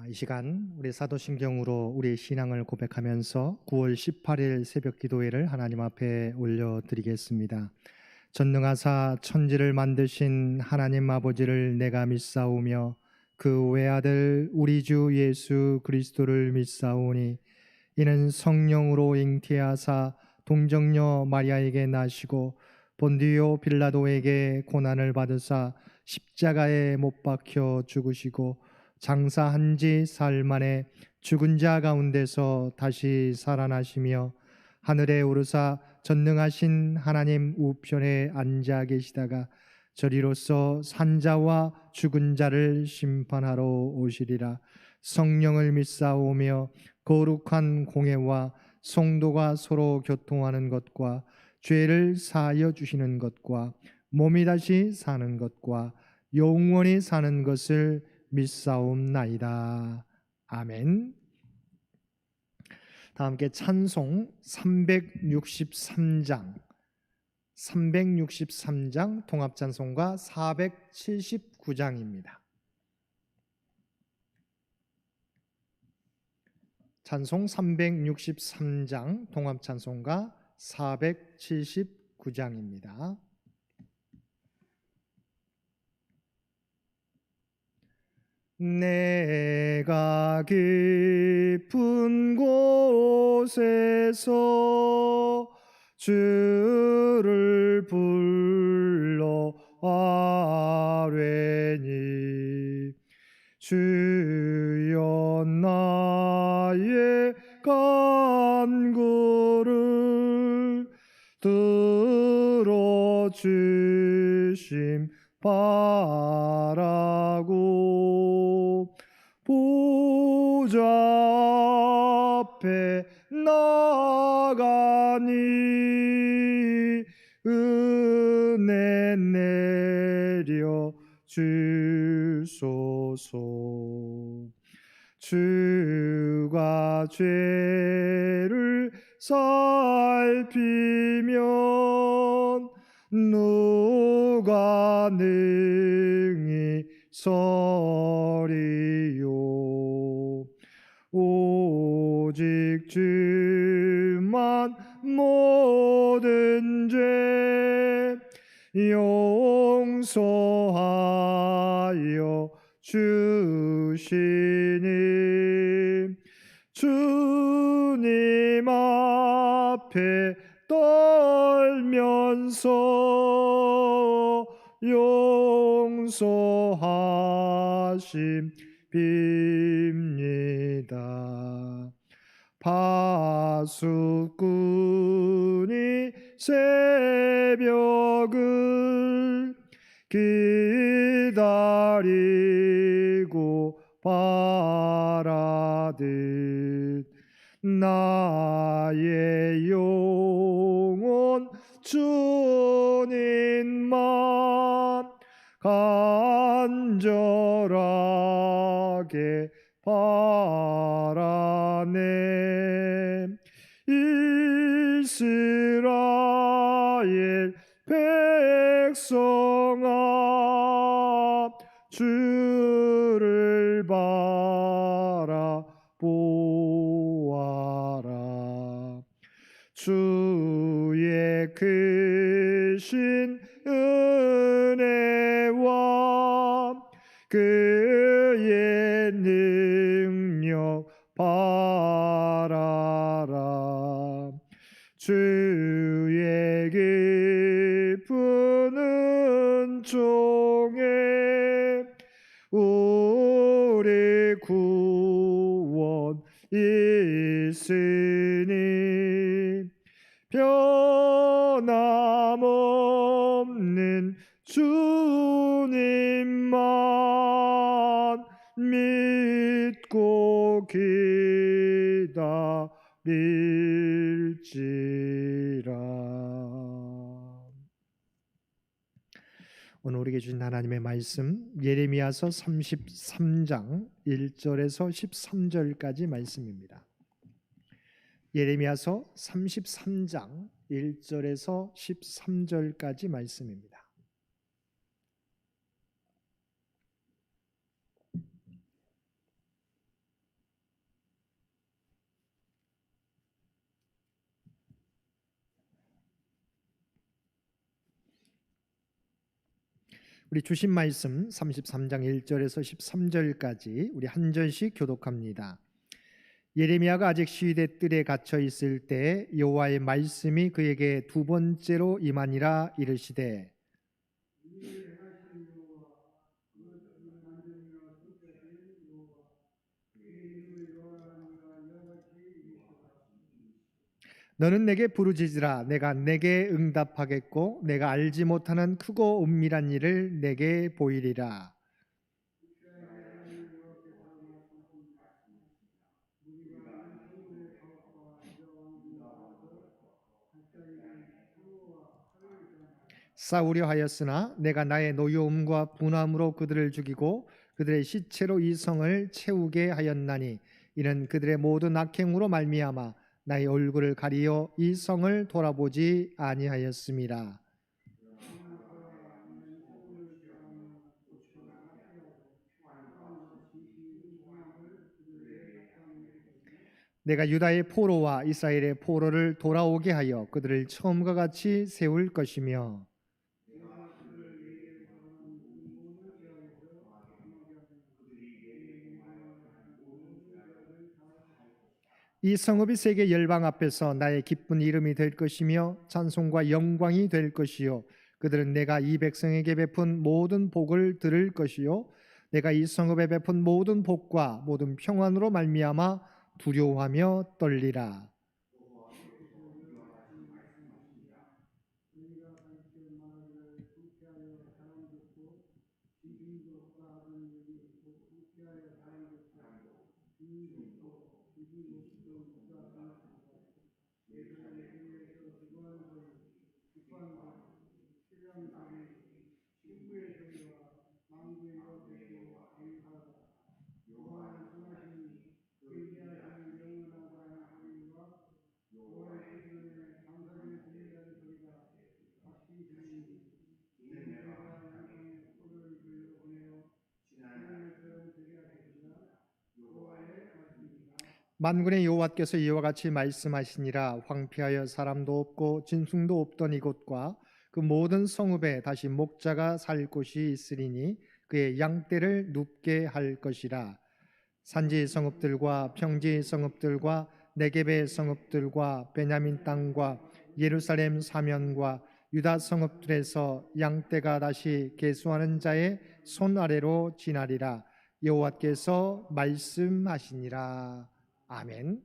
이 시간 우리 사도신경으로 우리의 신앙을 고백하면서 9월 18일 새벽 기도회를 하나님 앞에 올려드리겠습니다. 전능하사 천지를 만드신 하나님 아버지를 내가 믿사오며 그 외아들 우리 주 예수 그리스도를 믿사오니 이는 성령으로 잉태하사 동정녀 마리아에게 나시고 본디오 빌라도에게 고난을 받으사 십자가에 못 박혀 죽으시고 장사한 지 사흘 만에 죽은 자 가운데서 다시 살아나시며 하늘에 오르사 전능하신 하나님 우편에 앉아 계시다가 저리로서 산자와 죽은 자를 심판하러 오시리라. 성령을 믿사오며 거룩한 공회와 성도가 서로 교통하는 것과 죄를 사하여 주시는 것과 몸이 다시 사는 것과 영원히 사는 것을 믿사옵나이다. 아멘. 다 함께 찬송 363장 통합찬송가 479장입니다. 찬송 363장 통합찬송가 479장입니다. 내가 깊은 곳에서 주를 불러 아뢰니 주여 나의 간구를 들어주심 바라고 보좌 앞에 나가니 은혜 내려 주소서. 주가 죄를 살피면 누가 능히 서리요. 오직 주만 모든 죄 용서하여 주시니 주님 앞에 떨면서 용서하심 빕니다. 파수꾼이 새벽을 기다리고 바라듯 나의 영혼 주님만 간절하게 바라네. 이스라엘 백성아 주를 바라보아라. 주의 크신 은혜와 그의 능력 바라라. 주의 깊은 은총에 우리 구원 있으니 변함없는 주님만 믿고 기다릴지라. 오늘 우리에게 주신 하나님의 말씀 예레미야서 33장 1절에서 13절까지 말씀입니다. 예레미야서 33장 1절에서 13절까지 말씀입니다. 우리 주신 말씀 33장 1절에서 13절까지 우리 한 절씩 교독합니다. 예레미야가 아직 시위대 뜰에 갇혀 있을 때 여호와의 말씀이 그에게 두 번째로 임하니라. 이르시되 너는 내게 부르짖으라. 내가 내게 응답하겠고 내가 알지 못하는 크고 은밀한 일을 내게 보이리라. 싸우려 하였으나 내가 나의 노여움과 분함으로 그들을 죽이고 그들의 시체로 이 성을 채우게 하였나니 이는 그들의 모든 악행으로 말미암아 나의 얼굴을 가리어 이 성을 돌아보지 아니하였음이라. 내가 유다의 포로와 이스라엘의 포로를 돌아오게 하여 그들을 처음과 같이 세울 것이며 이 성읍이 세계 열방 앞에서 나의 기쁜 이름이 될 것이며 찬송과 영광이 될 것이요 그들은 내가 이 백성에게 베푼 모든 복을 들을 것이요 내가 이 성읍에 베푼 모든 복과 모든 평안으로 말미암아 두려워하며 떨리라. 만군의 여호와께서 이와 같이 말씀하시니라. 황폐하여 사람도 없고 진숙도 없던 이곳과 그 모든 성읍에 다시 목자가 살 곳이 있으리니 그의 양떼를 눕게 할 것이라. 산지의 성읍들과 평지의 성읍들과 네겝의 성읍들과 베냐민 땅과 예루살렘 사면과 유다 성읍들에서 양떼가 다시 계수하는 자의 손 아래로 지나리라. 여호와께서 말씀하시니라. 아멘.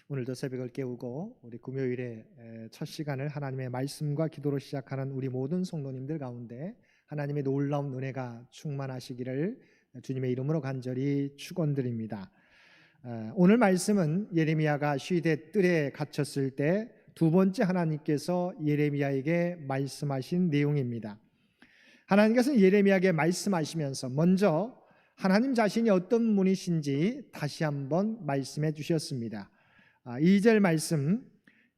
오늘도 새벽을 깨우고 우리 금요일에 첫 시간을 하나님의 말씀과 기도로 시작하는 우리 모든 성도님들 가운데 하나님의 놀라운 은혜가 충만하시기를 주님의 이름으로 간절히 축원드립니다. 오늘 말씀은 예레미야가 시대 뜰에 갇혔을 때 두 번째 하나님께서 예레미야에게 말씀하신 내용입니다. 하나님께서는 예레미야에게 말씀하시면서 먼저 하나님 자신이 어떤 분이신지 다시 한번 말씀해 주셨습니다. 2절 말씀,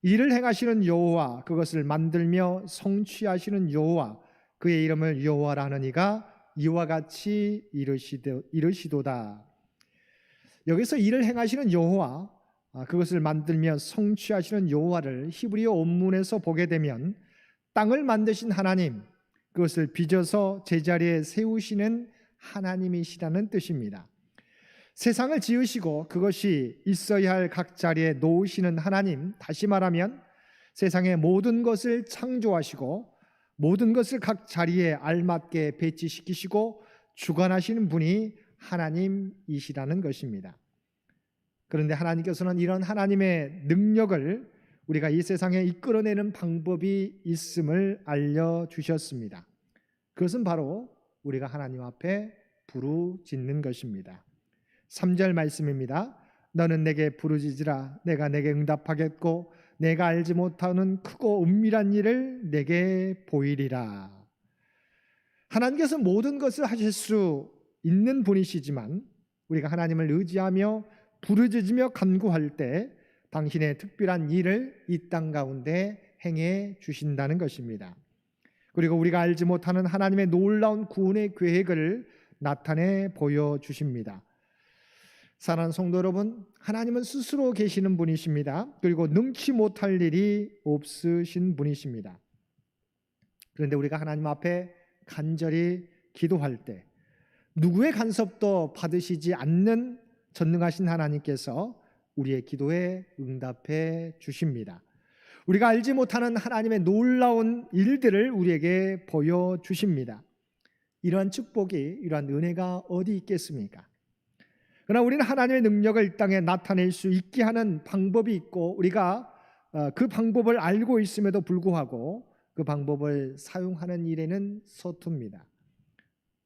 이를 행하시는 여호와, 그것을 만들며 성취하시는 여호와, 그의 이름을 여호와라 하는 이가 이와 같이 이르시도다. 여기서 이를 행하시는 여호와, 그것을 만들며 성취하시는 여호와를 히브리어 원문에서 보게 되면 땅을 만드신 하나님, 그것을 빚어서 제자리에 세우시는 하나님이시라는 뜻입니다. 세상을 지으시고 그것이 있어야 할 각 자리에 놓으시는 하나님, 다시 말하면 세상의 모든 것을 창조하시고 모든 것을 각 자리에 알맞게 배치시키시고 주관하시는 분이 하나님이시라는 것입니다. 그런데 하나님께서는 이런 하나님의 능력을 우리가 이 세상에 이끌어내는 방법이 있음을 알려주셨습니다. 그것은 바로 우리가 하나님 앞에 부르짖는 것입니다. 3절 말씀입니다. 너는 내게 부르짖으라. 내가 내게 응답하겠고 내가 알지 못하는 크고 은밀한 일을 내게 보이리라. 하나님께서 모든 것을 하실 수 있는 분이시지만 우리가 하나님을 의지하며 부르짖으며 간구할 때 당신의 특별한 일을 이 땅 가운데 행해 주신다는 것입니다. 그리고 우리가 알지 못하는 하나님의 놀라운 구원의 계획을 나타내 보여주십니다. 사랑하는 성도 여러분, 하나님은 스스로 계시는 분이십니다. 그리고 능치 못할 일이 없으신 분이십니다. 그런데 우리가 하나님 앞에 간절히 기도할 때 누구의 간섭도 받으시지 않는 전능하신 하나님께서 우리의 기도에 응답해 주십니다. 우리가 알지 못하는 하나님의 놀라운 일들을 우리에게 보여주십니다. 이러한 축복이, 이러한 은혜가 어디 있겠습니까? 그러나 우리는 하나님의 능력을 이 땅에 나타낼 수 있게 하는 방법이 있고, 우리가 그 방법을 알고 있음에도 불구하고 그 방법을 사용하는 일에는 서툽니다.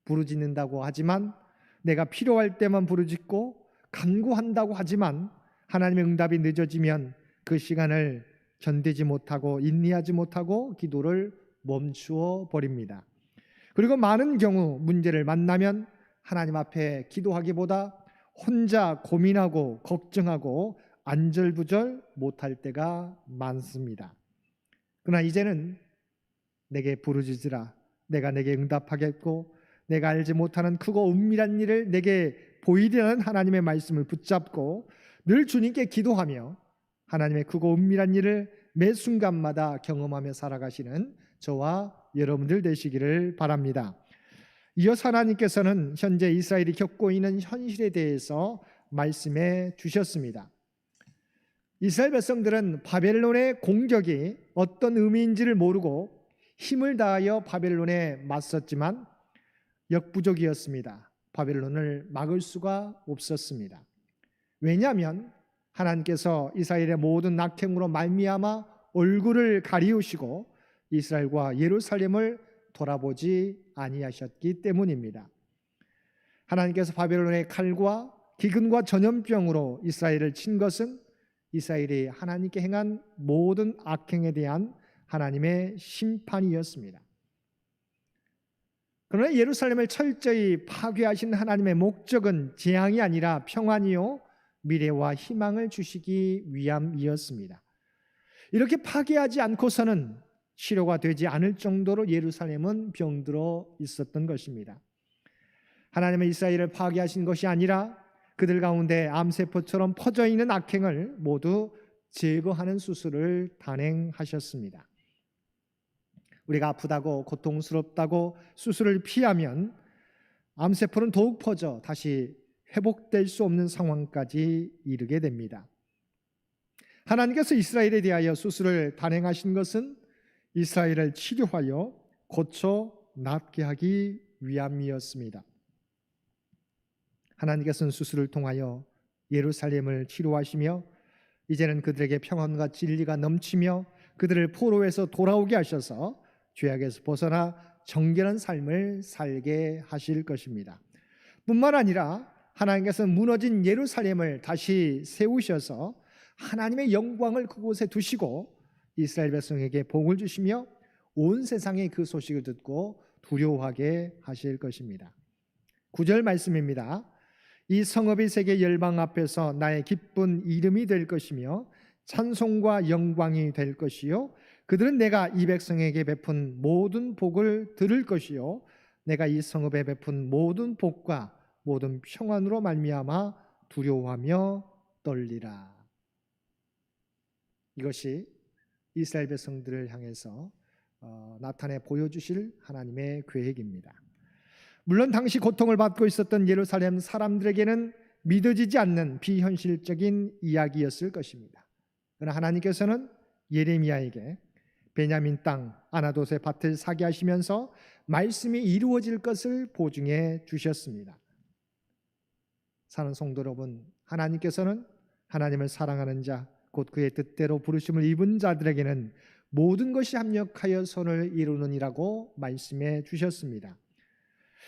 부르짖는다고 하지만, 내가 필요할 때만 부르짖고 간구한다고 하지만 하나님의 응답이 늦어지면 그 시간을 견디지 못하고 인내하지 못하고 기도를 멈추어 버립니다. 그리고 많은 경우 문제를 만나면 하나님 앞에 기도하기보다 혼자 고민하고 걱정하고 안절부절 못할 때가 많습니다. 그러나 이제는 내게 부르짖으라, 내가 내게 응답하겠고 내가 알지 못하는 크고 은밀한 일을 내게 보이리라는 하나님의 말씀을 붙잡고 늘 주님께 기도하며 하나님의 크고 은밀한 일을 매 순간마다 경험하며 살아가시는 저와 여러분들 되시기를 바랍니다. 이어서 하나님께서는 현재 이스라엘이 겪고 있는 현실에 대해서 말씀해 주셨습니다. 이스라엘 백성들은 바벨론의 공격이 어떤 의미인지를 모르고 힘을 다하여 바벨론에 맞섰지만 역부족이었습니다. 바벨론을 막을 수가 없었습니다. 왜냐하면 하나님께서 이스라엘의 모든 악행으로 말미암아 얼굴을 가리우시고 이스라엘과 예루살렘을 돌아보지 아니하셨기 때문입니다. 하나님께서 바벨론의 칼과 기근과 전염병으로 이스라엘을 친 것은 이스라엘이 하나님께 행한 모든 악행에 대한 하나님의 심판이었습니다. 그러나 예루살렘을 철저히 파괴하신 하나님의 목적은 재앙이 아니라 평안이요 미래와 희망을 주시기 위함이었습니다. 이렇게 파괴하지 않고서는 치료가 되지 않을 정도로 예루살렘은 병들어 있었던 것입니다. 하나님은 이스라엘을 파괴하신 것이 아니라 그들 가운데 암세포처럼 퍼져 있는 악행을 모두 제거하는 수술을 단행하셨습니다. 우리가 아프다고 고통스럽다고 수술을 피하면 암세포는 더욱 퍼져 다시 회복될 수 없는 상황까지 이르게 됩니다. 하나님께서 이스라엘에 대하여 수술을 단행하신 것은 이스라엘을 치료하여 고쳐 낫게 하기 위함이었습니다. 하나님께서는 수술을 통하여 예루살렘을 치료하시며 이제는 그들에게 평안과 진리가 넘치며 그들을 포로에서 돌아오게 하셔서 죄악에서 벗어나 정결한 삶을 살게 하실 것입니다. 뿐만 아니라 하나님께서는 무너진 예루살렘을 다시 세우셔서 하나님의 영광을 그곳에 두시고 이스라엘 백성에게 복을 주시며 온 세상에 그 소식을 듣고 두려워하게 하실 것입니다. 9절 말씀입니다. 이 성읍이 세계 열방 앞에서 나의 기쁜 이름이 될 것이며 찬송과 영광이 될 것이요 그들은 내가 이 백성에게 베푼 모든 복을 들을 것이요 내가 이 성읍에 베푼 모든 복과 모든 평안으로 말미암아 두려워하며 떨리라. 이것이 이스라엘 백성들을 향해서 나타내 보여주실 하나님의 계획입니다. 물론 당시 고통을 받고 있었던 예루살렘 사람들에게는 믿어지지 않는 비현실적인 이야기였을 것입니다. 그러나 하나님께서는 예레미야에게 베냐민 땅 아나돗의 밭을 사게 하시면서 말씀이 이루어질 것을 보증해 주셨습니다. 사는 성도 여러분, 하나님께서는 하나님을 사랑하는 자, 곧 그의 뜻대로 부르심을 입은 자들에게는 모든 것이 합력하여 선을 이루느니라고 말씀해 주셨습니다.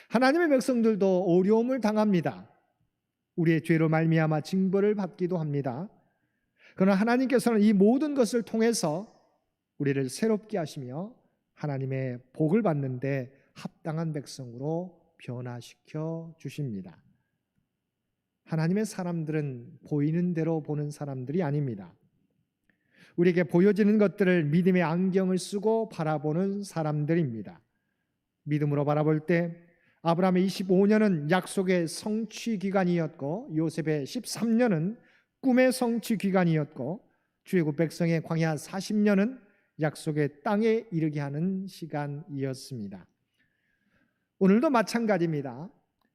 하나님의 백성들도 어려움을 당합니다. 우리의 죄로 말미암아 징벌을 받기도 합니다. 그러나 하나님께서는 이 모든 것을 통해서 우리를 새롭게 하시며 하나님의 복을 받는데 합당한 백성으로 변화시켜 주십니다. 하나님의 사람들은 보이는 대로 보는 사람들이 아닙니다. 우리에게 보여지는 것들을 믿음의 안경을 쓰고 바라보는 사람들입니다. 믿음으로 바라볼 때 아브라함의 25년은 약속의 성취 기간이었고 요셉의 13년은 꿈의 성취 기간이었고 출애굽 백성의 광야 40년은 약속의 땅에 이르게 하는 시간이었습니다. 오늘도 마찬가지입니다.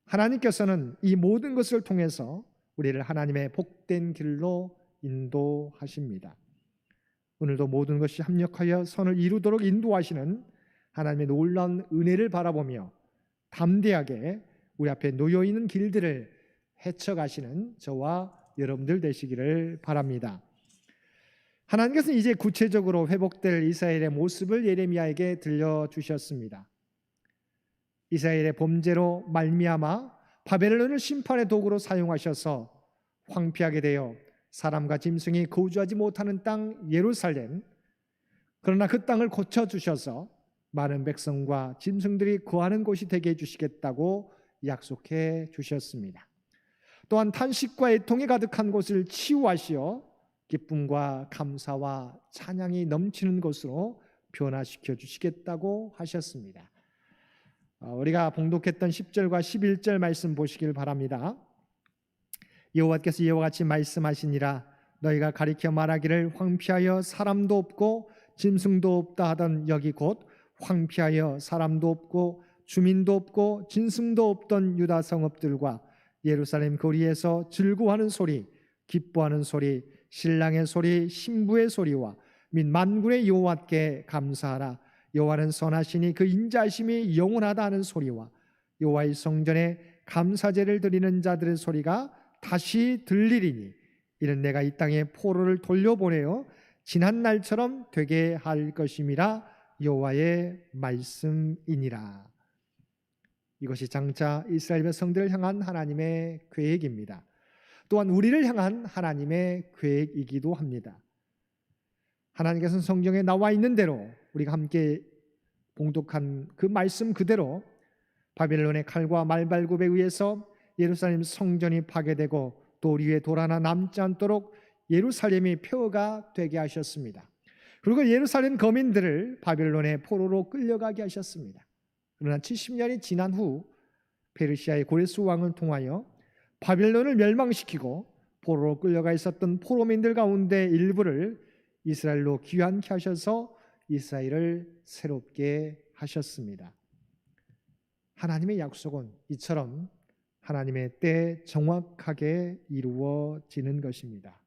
하나님께서는 이 모든 것을 통해서 우리를 하나님의 복된 길로 인도하십니다. 오늘도 모든 것이 합력하여 선을 이루도록 인도하시는 하나님의 놀라운 은혜를 바라보며 담대하게 우리 앞에 놓여있는 길들을 헤쳐가시는 저와 여러분들 되시기를 바랍니다. 하나님께서는 이제 구체적으로 회복될 이스라엘의 모습을 예레미야에게 들려주셨습니다. 이스라엘의 범죄로 말미암아 바벨론을 심판의 도구로 사용하셔서 황폐하게 되어 사람과 짐승이 거주하지 못하는 땅 예루살렘, 그러나 그 땅을 고쳐주셔서 많은 백성과 짐승들이 거하는 곳이 되게 해주시겠다고 약속해 주셨습니다. 또한 탄식과 애통이 가득한 곳을 치유하시어 기쁨과 감사와 찬양이 넘치는 곳으로 변화시켜 주시겠다고 하셨습니다. 우리가 봉독했던 10절과 11절 말씀 보시길 바랍니다. 여호와께서 이와 같이 말씀하시니라. 너희가 가리켜 말하기를 황폐하여 사람도 없고 짐승도 없다 하던 여기 곧 황폐하여 사람도 없고 주민도 없고 짐승도 없던 유다 성읍들과 예루살렘 거리에서 즐거워하는 소리, 기뻐하는 소리, 신랑의 소리, 신부의 소리와 및 만군의 여호와께 감사하라. 여호와는 선하시니 그 인자하심이 영원하다 하는 소리와 여호와의 성전에 감사제를 드리는 자들의 소리가 다시 들리리니 이는 내가 이 땅에 포로를 돌려보내어 지난 날처럼 되게 할 것임이라. 여호와의 말씀이니라. 이것이 장차 이스라엘 백성들을 향한 하나님의 계획입니다. 또한 우리를 향한 하나님의 계획이기도 합니다. 하나님께서는 성경에 나와 있는 대로 우리가 함께 봉독한 그 말씀 그대로 바벨론의 칼과 말발굽에 의해서 예루살렘 성전이 파괴되고 돌 위에 돌 하나 남지 않도록 예루살렘이 폐허가 되게 하셨습니다. 그리고 예루살렘 거민들을 바벨론의 포로로 끌려가게 하셨습니다. 그러나 70년이 지난 후 페르시아의 고레스 왕을 통하여 바벨론을 멸망시키고 포로로 끌려가 있었던 포로민들 가운데 일부를 이스라엘로 귀환케 하셔서 이스라엘을 새롭게 하셨습니다. 하나님의 약속은 이처럼 하나님의 때에 정확하게 이루어지는 것입니다.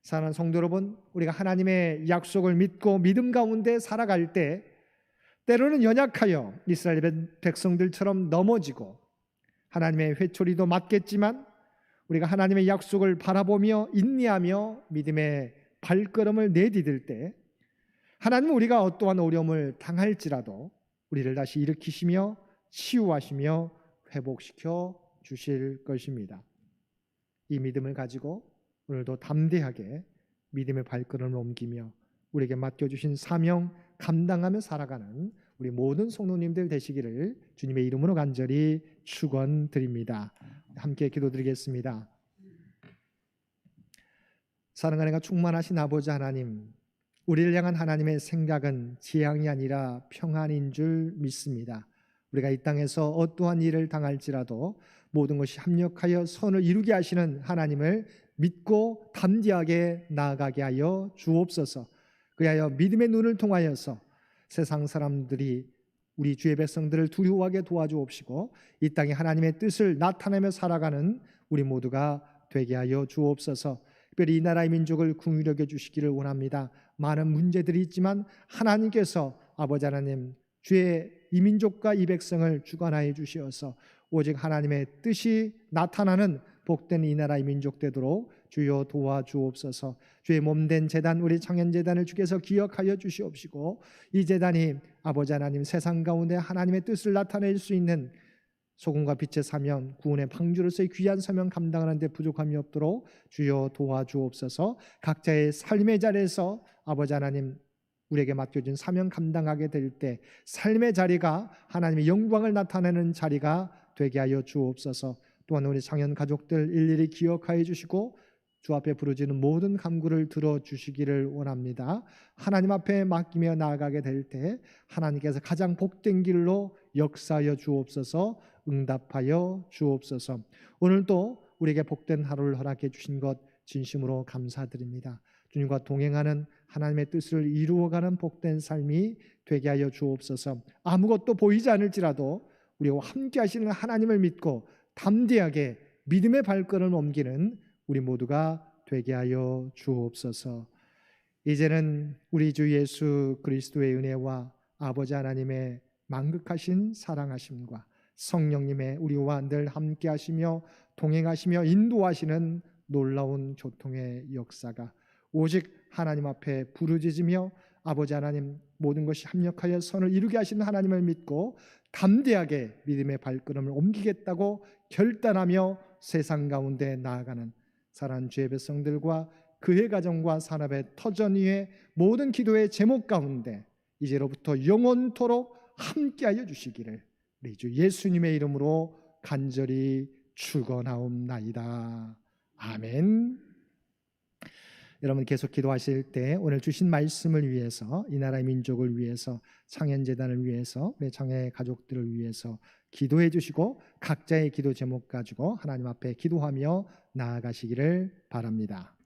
사랑하는 성도 여러분, 우리가 하나님의 약속을 믿고 믿음 가운데 살아갈 때 때로는 연약하여 이스라엘 백성들처럼 넘어지고 하나님의 회초리도 맞겠지만 우리가 하나님의 약속을 바라보며 인내하며 믿음의 발걸음을 내디딜 때 하나님은 우리가 어떠한 어려움을 당할지라도 우리를 다시 일으키시며 치유하시며 회복시켜 주실 것입니다. 이 믿음을 가지고 오늘도 담대하게 믿음의 발걸음을 옮기며 우리에게 맡겨주신 사명 감당하며 살아가는 우리 모든 성도님들 되시기를 주님의 이름으로 간절히 축원드립니다. 함께 기도드리겠습니다. 사랑하는 이가 충만하신 아버지 하나님, 우리를 향한 하나님의 생각은 재앙이 아니라 평안인 줄 믿습니다. 우리가 이 땅에서 어떠한 일을 당할지라도 모든 것이 합력하여 선을 이루게 하시는 하나님을 믿고 담대하게 나아가게 하여 주옵소서. 그리하여 믿음의 눈을 통하여서 세상 사람들이 우리 주의 백성들을 두려워하게 도와주옵시고 이 땅에 하나님의 뜻을 나타내며 살아가는 우리 모두가 되게 하여 주옵소서. 특별히 이 나라의 민족을 긍휼히 여겨 주시기를 원합니다. 많은 문제들이 있지만 하나님께서 아버지 하나님 주의 이 민족과 이 백성을 주관하여 주시어서 오직 하나님의 뜻이 나타나는 복된 이 나라의 민족 되도록 주여 도와주옵소서. 주의 몸된 제단 우리 창현제단을 주께서 기억하여 주시옵시고 이 제단이 아버지 하나님 세상 가운데 하나님의 뜻을 나타낼 수 있는 소금과 빛의 사명 구원의 방주로서의 귀한 사명 감당하는 데 부족함이 없도록 주여 도와주옵소서. 각자의 삶의 자리에서 아버지 하나님 우리에게 맡겨진 사명 감당하게 될 때 삶의 자리가 하나님의 영광을 나타내는 자리가 되게 하여 주옵소서. 또한 우리 창현 가족들 일일이 기억하여 주시고 주 앞에 부르짖는 모든 간구를 들어주시기를 원합니다. 하나님 앞에 맡기며 나아가게 될 때 하나님께서 가장 복된 길로 역사하여 주옵소서. 응답하여 주옵소서. 오늘도 우리에게 복된 하루를 허락해 주신 것 진심으로 감사드립니다. 주님과 동행하는 하나님의 뜻을 이루어가는 복된 삶이 되게 하여 주옵소서. 아무것도 보이지 않을지라도 우리와 함께 하시는 하나님을 믿고 담대하게 믿음의 발걸음을 옮기는 우리 모두가 되게 하여 주옵소서. 이제는 우리 주 예수 그리스도의 은혜와 아버지 하나님의 만극하신 사랑하심과 성령님의 우리와 늘 함께 하시며 동행하시며 인도하시는 놀라운 교통의 역사가 오직 하나님 앞에 부르짖으며 아버지 하나님 모든 것이 합력하여 선을 이루게 하시는 하나님을 믿고 담대하게 믿음의 발걸음을 옮기겠다고 결단하며 세상 가운데 나아가는 사랑하는 주의 백성들과 그의 가정과 산업의 터전 위에 모든 기도의 제목 가운데 이제로부터 영원토록 함께하여 주시기를 우리 주 예수님의 이름으로 간절히 축원하옵나이다. 아멘. 여러분 계속 기도하실 때 오늘 주신 말씀을 위해서 이 나라의 민족을 위해서 창현재단을 위해서 우리 장애 가족들을 위해서 기도해 주시고 각자의 기도 제목 가지고 하나님 앞에 기도하며 나아가시기를 바랍니다.